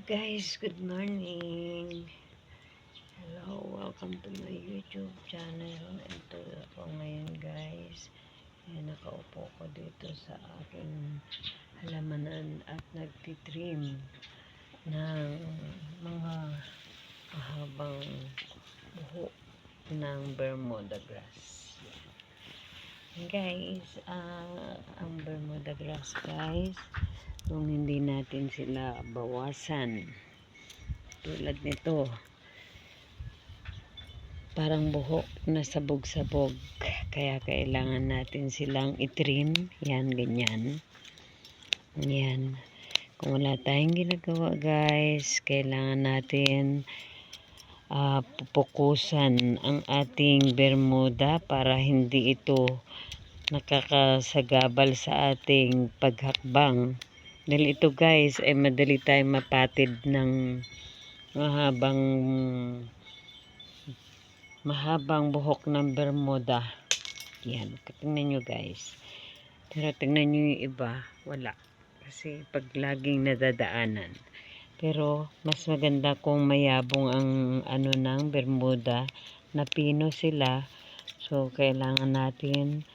Guys, good morning. Hello, welcome to my YouTube channel. Ito ako ngayon guys. Nakaupo ko dito sa aking halamanan at nagtitrim ng mga mahabang buhok ng Bermuda grass. Guys, ang Bermuda grass guys, kung hindi natin sila bawasan tulad nito, parang buhok na sabog-sabog, kaya kailangan natin silang itrim. Yan, ganyan. Yan, kung wala tayong ginagawa guys, kailangan natin pupukusan ang ating Bermuda para hindi ito nakakasagabal sa ating paghakbang. Dahil ito guys ay madali tayong mapatid ng mahabang buhok ng Bermuda. Yan, tingnan nyo guys. Pero tingnan nyo yung iba, wala. Kasi pag laging nadadaanan. Pero mas maganda kung mayabong ang ng Bermuda, na pino sila. So kailangan natin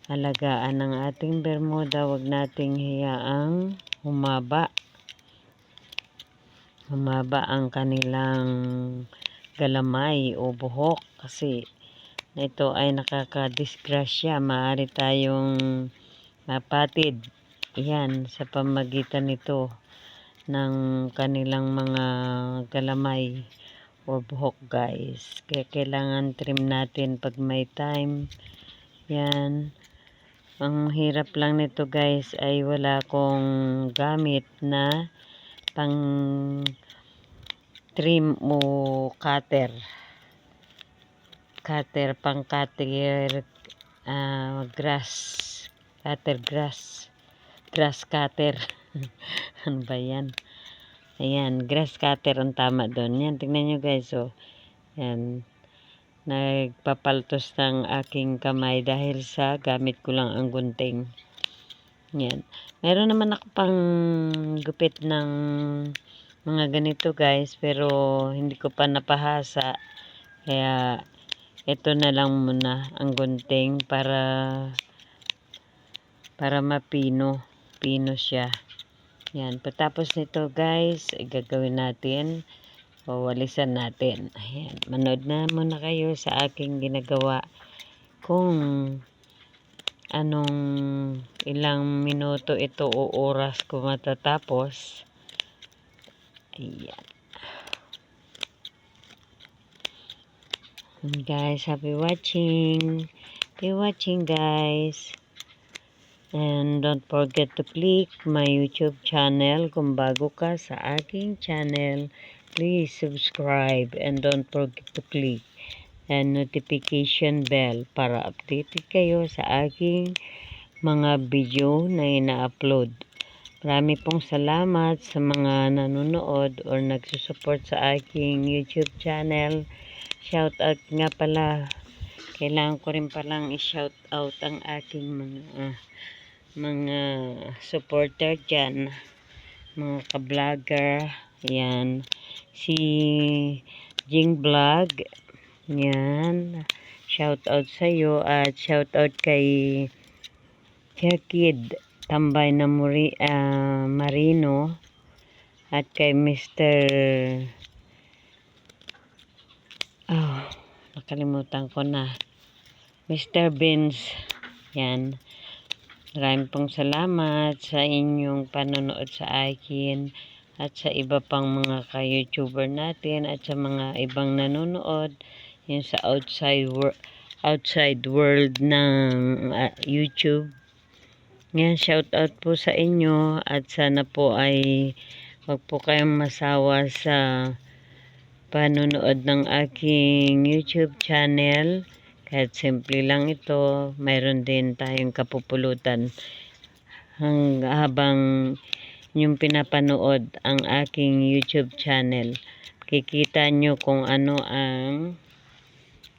alagaan ng ating Bermuda. Wag nating hiyaang humaba ang kanilang galamay o buhok, kasi ito ay nakakadisgrasya. Maaari tayong mapatid yan sa pamagitan nito ng kanilang mga galamay o buhok guys. Kaya kailangan trim natin pag may time. Yan, ang hirap lang nito guys ay wala akong gamit na pang trim o cutter pang cutter, grass cutter. Ano ba yan? Ayan, grass cutter ang tama doon. Yan, tingnan nyo guys. So, yan, nagpapaltos ng aking kamay dahil sa gamit ko lang ang gunting. Yan, meron naman ako pang gupit ng mga ganito guys, pero hindi ko pa napahasa, kaya ito na lang muna ang gunting para mapino siya. Yan, pagtapos nito guys, gagawin natin, wawalisan natin. Ayan, manood na muna kayo sa aking ginagawa, kung anong ilang minuto ito o oras ko matatapos. Ayan guys, happy watching guys. And don't forget to click my YouTube channel. Kung bago ka sa aking channel, please subscribe and don't forget to click and notification bell para updated kayo sa aking mga video na ina-upload. Marami pong salamat sa mga nanonood or nagsusupport sa aking YouTube channel. Shout out nga pala, kailangan ko rin palang i-shout out ang aking mga supporter dyan, mga ka-vlogger. Yan, si Jing Vlog, yan, shout out sa iyo, at shout out kay Kid Tambay na Marino, at kay Mr. Nakalimutan ko na, Mr. Benz. Yan, maraming pong salamat sa inyong panonood sa akin at sa iba pang mga ka-YouTuber natin at sa mga ibang nanonood yung sa outside world ng YouTube. Yan, shout out po sa inyo, at sana po ay wag po kayong masawa sa panonood ng aking YouTube channel. Kahit simple lang ito, mayroon din tayong kapupulutan habang yung pinapanood ang aking YouTube channel. Kikita nyo kung ano ang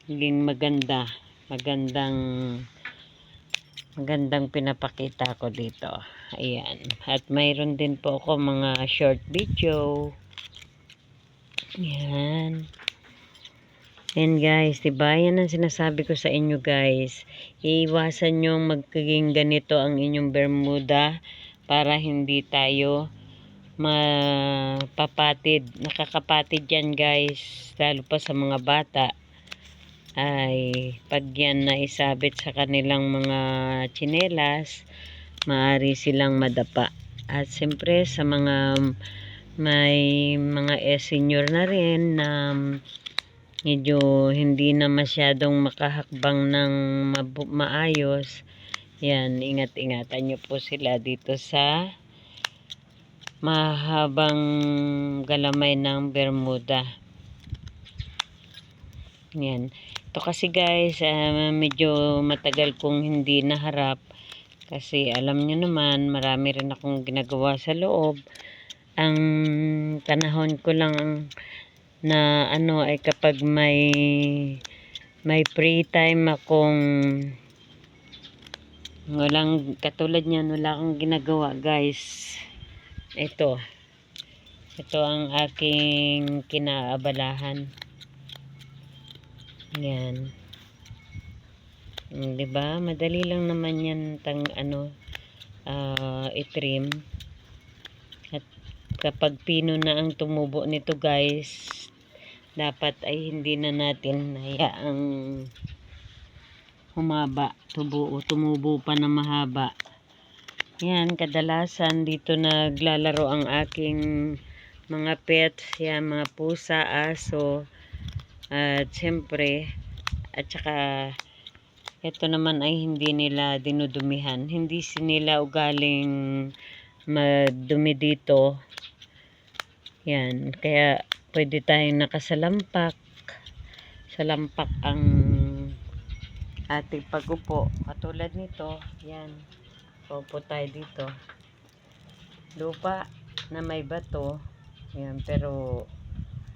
magandang magandang pinapakita ko dito. Ayan. At mayroon din po ako mga short video. Ayan. And guys, diba? Yan ang sinasabi ko sa inyo guys. Iiwasan nyo magiging ganito ang inyong bermuda para hindi tayo mapapatid. Nakakapatid yan guys. Lalo pa sa mga bata. Ay pag yan na isabit sa kanilang mga tsinelas, maaari silang madapa. At siyempre sa mga may mga senior na rin na medyo hindi na masyadong makahakbang ng maayos, yan, ingat-ingatan nyo po sila dito sa mahabang galamay ng bermuda. Yan. Ito kasi guys, medyo matagal kong hindi naharap kasi alam nyo naman, marami rin akong ginagawa sa loob. Ang panahon ko lang na ay kapag may free time akong walang katulad niyan, wala akong ginagawa guys. Ito ang aking kinaabalahan. Yan. Diba? Madali lang naman yan i-trim. At kapag pino na ang tumubo nito guys, dapat ay hindi na natin hayaang humaba, tumubo pa na mahaba. Yan, kadalasan dito naglalaro ang aking mga pets, yan, mga pusa, aso, at siyempre, at saka ito naman ay hindi nila dinudumihan, hindi nila ugaling madumi dito. Yan, kaya pwede tayong nakasalampak, salampak ang ating pag-upo. Katulad nito, yan, upo tayo dito. Lupa na may bato, yan, pero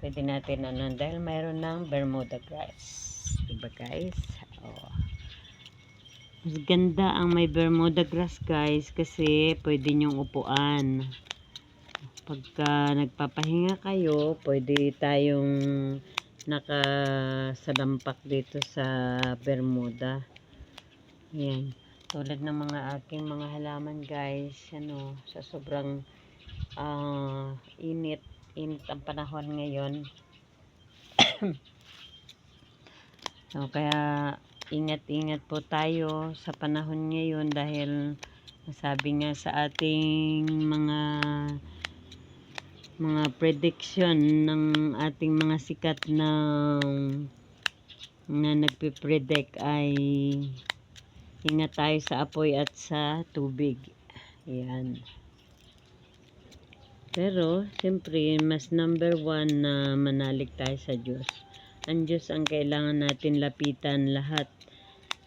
pwede natin dahil mayroon ng Bermuda grass. Diba guys? Oh. Mas ganda ang may Bermuda grass guys kasi pwede nyong upuan. Pagka nagpapahinga kayo, pwede tayong nakasalampak dito sa Bermuda. Yan. Tulad ng mga aking mga halaman guys, sa sobrang init ang panahon ngayon. So, kaya ingat-ingat po tayo sa panahon ngayon dahil sabi nga sa ating mga prediction ng ating mga sikat na nagpipredict ay ingat tayo sa apoy at sa tubig. Yan. Pero, siyempre, mas number 1 na manalig tayo sa Diyos. Ang Diyos ang kailangan natin lapitan lahat.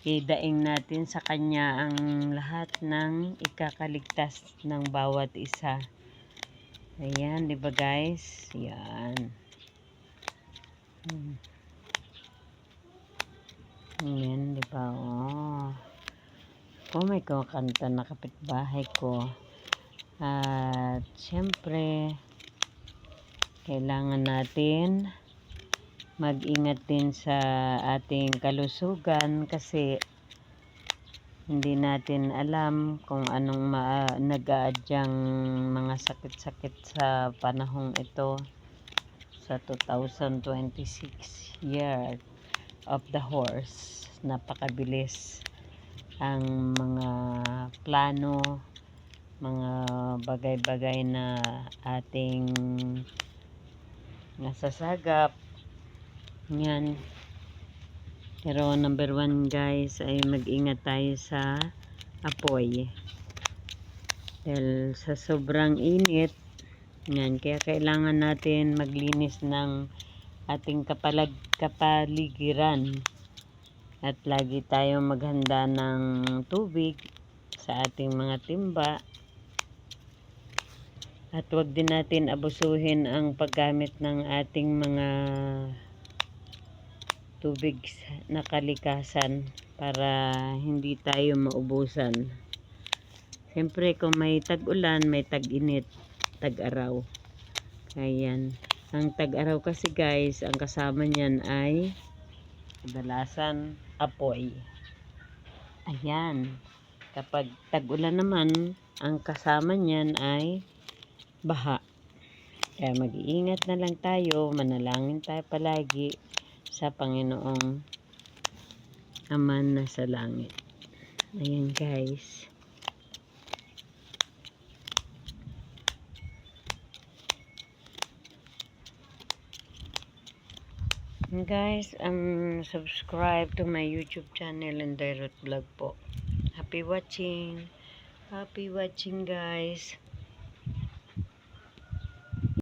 Idaing natin sa Kanya ang lahat ng ikakaligtas ng bawat isa. Ayan, di ba guys? Yan. Ayan, di ba? May kakanta na kapitbahay ko. At syempre kailangan natin mag-ingat din sa ating kalusugan kasi hindi natin alam kung anong nag-aadyang mga sakit-sakit sa panahong ito sa 2026 year of the horse. Napakabilis ang mga plano, mga bagay-bagay na ating nasasagap. Yan. Pero number 1 guys ay mag-ingat tayo sa apoy. Dahil sa sobrang init, yan, kaya kailangan natin maglinis ng ating kapaligiran. At lagi tayong maghanda ng tubig sa ating mga timba. At wag din natin abusuhin ang paggamit ng ating mga tubig na kalikasan para hindi tayo maubusan. Siyempre kung may tag-ulan, may tag-init, tag-araw. Ayan. Ang tag-araw kasi guys, ang kasama niyan ay kadalasan apoy. Ayan. Kapag tag-ulan naman, ang kasama niyan ay baha. Kaya mag-iingat na lang tayo, manalangin tayo palagi sa Panginoong Ama na sa langit. Ayan guys. And guys, subscribe to my YouTube channel and Direct Vlog po. Happy watching. Happy watching guys.